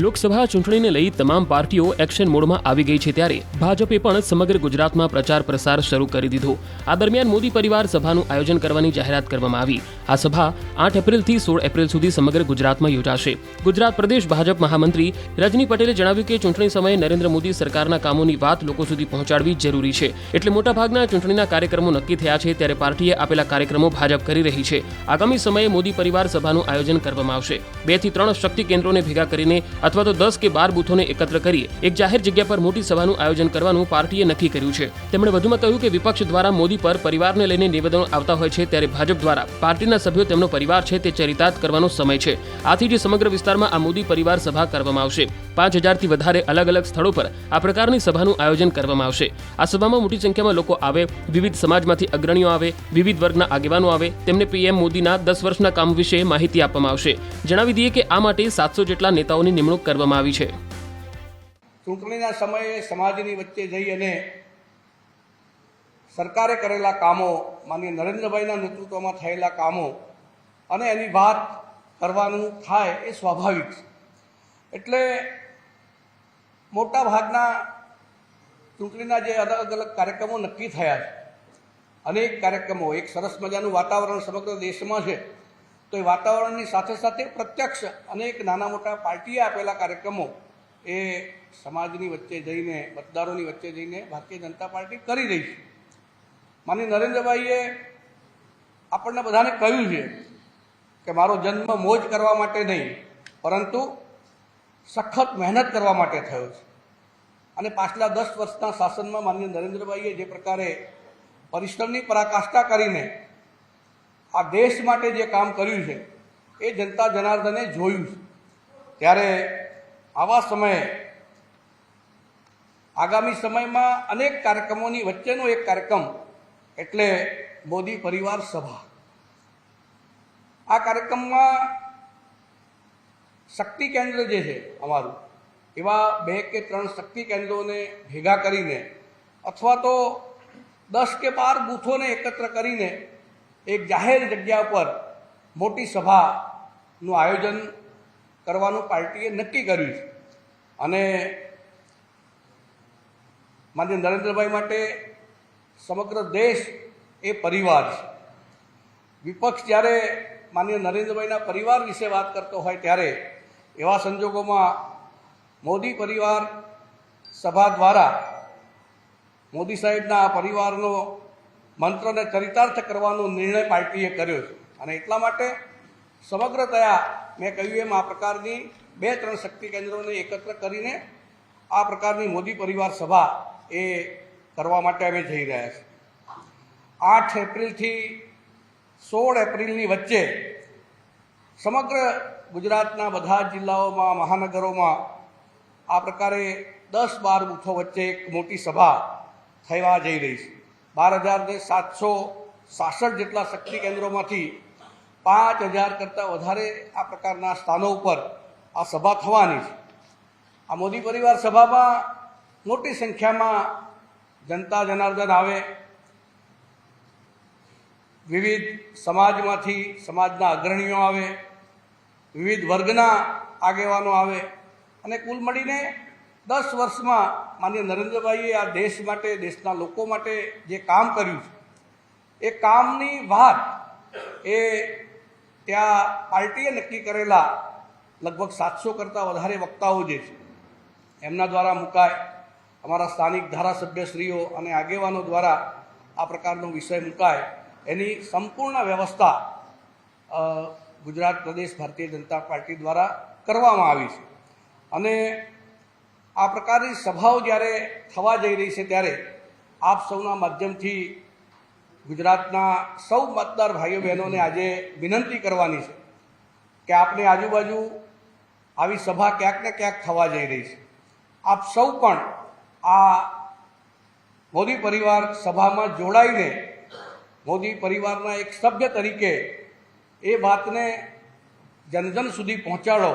લોકસભા ચૂંટણીને લઈ તમામ પાર્ટીઓ એક્શન મોડમાં આવી ગઈ છે ત્યારે ભાજપે પણ સમગ્ર ગુજરાતમાં પ્રચાર પ્રસાર શરૂ કરી દીધો। આ દરમિયાન મોદી પરિવાર સભાનું આયોજન કરવાની જાહેરાત કરવામાં આવી। આ સભા 8 એપ્રિલથી 16 એપ્રિલ સુધી સમગ્ર ગુજરાતમાં યોજાશે। ગુજરાત પ્રદેશ ભાજપ મહામંત્રી રજની પટેલે જણાવ્યું કે ચૂંટણી સમયે નરેન્દ્ર મોદી સરકારના કામોની વાત લોકો સુધી પહોંચાડવી જરૂરી છે, એટલે મોટાભાગના ચૂંટણીના કાર્યક્રમો નક્કી થયા છે ત્યારે પાર્ટીએ આપેલા કાર્યક્રમો ભાજપ કરી રહી છે। આગામી સમયે મોદી પરિવાર સભાનું આયોજન કરવામાં આવશે। 2 થી 3 શક્તિ કેન્દ્રોને ભેગા કરીને अथवा तो 10 के 12 बूथों ने एकत्र करी एक जाहिर जग्या पर मोटी सभाનું आयोजन करવાનું પાર્ટીએ નક્કી કર્યું છે। તેમણે વધુમાં કહ્યું કે વિપક્ષ દ્વારા મોદી પર પરિવારને લઈને નિવેદનો આવતા હોય છે ત્યારે ભાજપ દ્વારા પાર્ટીના સભ્યો તેમનો પરિવાર છે તે ચરિતાર્થ કરવાનો સમય છે। આથી જ સમગ્ર વિસ્તારમાં આ મોદી પરિવાર સભા કરવામાં આવશે। 5000 થી વધારે અલગ અલગ સ્થળો પર આ પ્રકારની સભાનું આયોજન કરવામાં આવશે। આ સભામાં મોટી સંખ્યામાં લોકો આવે, વિવિધ સમાજમાંથી અગ્રણીઓ આવે, વિવિધ વર્ગના આગેવાનો આવે, તેમને પીએમ મોદીના 10 વર્ષના કામ વિશે માહિતી આપવામાં આવશે। જણાવી દઈએ કે આ માટે 700 જેટલા નેતાઓની નિમણૂક કરવામાં આવી છે। ચૂંટણીના સમયે સમાજની વચ્ચે જઈ અને સરકારે કરેલા કામો, માનનીય નરેન્દ્રભાઈના નેતૃત્વમાં થયેલા કામો અને એની વાત કરવાનું થાય એ સ્વાભાવિક છે। એટલે મોટા ભાગના ચૂંટણીના જે અલગ અલગ કાર્યક્રમો નક્કી થયા છે, અનેક કાર્યક્રમો, એક સરસ મજાનું વાતાવરણ સમગ્ર દેશમાં છે, તો એ વાતાવરણની સાથે સાથે પ્રત્યક્ષ અનેક નાના મોટા પાર્ટીએ આપેલા કાર્યક્રમો એ સમાજની વચ્ચે જઈને, મતદારોની વચ્ચે જઈને ભારતીય જનતા પાર્ટી કરી રહી છે। માનનીય નરેન્દ્રભાઈએ આપણને બધાને કહ્યું છે કે મારો જન્મ મોજ કરવા માટે નહીં, પરંતુ સખત મહેનત કરવા માટે થયો છે। અને પાછલા 10 વર્ષના શાસનમાં માનનીય નરેન્દ્રભાઈએ જે પ્રકારે પરિશ્રમની પરાકાષ્ઠા કરીને આ દેશ માટે જે કામ કર્યું છે એ જનતા જનાર્દને જોયું છે। ત્યારે આવા સમયે આગામી સમયમાં અનેક કાર્યક્રમોની વચ્ચેનો એક કાર્યક્રમ એટલે મોદી પરિવાર સભા। આ કાર્યક્રમમાં શક્તિ કેન્દ્ર જે છે અમારું, એવા 2 કે 3 શક્તિ કેન્દ્રોને ભેગા કરીને અથવા તો 10 કે 12 બૂથોને એકત્ર કરીને એક જાહેર જગ્યા પર મોટી સભાનું આયોજન કરવાનું પાર્ટીએ નક્કી કર્યું છે। અને માનનીય નરેન્દ્રભાઈ માટે સમગ્ર દેશ એ પરિવાર છે। વિપક્ષ જ્યારે માનનીય નરેન્દ્રભાઈના પરિવાર વિશે વાત કરતો હોય ત્યારે એવા સંજોગોમાં મોદી પરિવાર સભા દ્વારા મોદી સાહેબના પરિવારનો મંત્રને ચરિતાર્થ કરવાનો નિર્ણય પાર્ટીએ કર્યો છે। અને એટલા માટે સમગ્રતયા મેં કહ્યું એમ આ પ્રકારની 2-3 શક્તિ કેન્દ્રોને એકત્ર કરીને આ પ્રકારની મોદી પરિવાર સભા એ કરવા માટે અમે જઈ રહ્યા છીએ। 8 એપ્રિલથી 16 એપ્રિલની વચ્ચે સમગ્ર ગુજરાતના બધા જિલ્લાઓમાં, મહાનગરોમાં આ પ્રકારે 10-12 બૂથો વચ્ચે એક મોટી સભા થવા જઈ રહી છે। 12,766 જેટલા શક્તિ કેન્દ્રોમાંથી 5,000 કરતાં વધારે આ પ્રકારના સ્થાનો ઉપર આ સભા થવાની છે। આ મોદી પરિવાર સભામાં મોટી સંખ્યામાં જનતા જનાર્દન આવે, વિવિધ સમાજમાંથી સમાજના અગ્રણીઓ આવે, વિવિધ વર્ગના આગેવાનો આવે અને કુલ મળીને 10 વર્ષમાં માનનીય નરેન્દ્રભાઈએ આ દેશ માટે, દેશના લોકો માટે જે કામ કર્યું છે એ કામની વાત એ ત્યાં પાર્ટીએ નક્કી કરેલા લગભગ 700 કરતાં વધારે વક્તાઓ જે છે એમના દ્વારા મુકાય, અમારા સ્થાનિક ધારાસભ્યશ્રીઓ અને આગેવાનો દ્વારા આ પ્રકારનો વિષય મુકાય, એની સંપૂર્ણ વ્યવસ્થા ગુજરાત પ્રદેશ ભારતીય જનતા પાર્ટી દ્વારા કરવામાં આવી છે। અને આ પ્રકારની સભાઓ જ્યારે થવા જઈ રહી છે ત્યારે આપ સૌના માધ્યમથી ગુજરાતના સૌ મતદાર ભાઈઓ બહેનોને આજે વિનંતી કરવાની છે કે આપની આજુબાજુ આવી સભા ક્યાંક ને ક્યાંક થવા જઈ રહી છે। આપ સૌ પણ આ મોદી પરિવાર સભામાં જોડાઈને મોદી પરિવારના એક સભ્ય તરીકે એ વાતને જન જન સુધી પહોંચાડો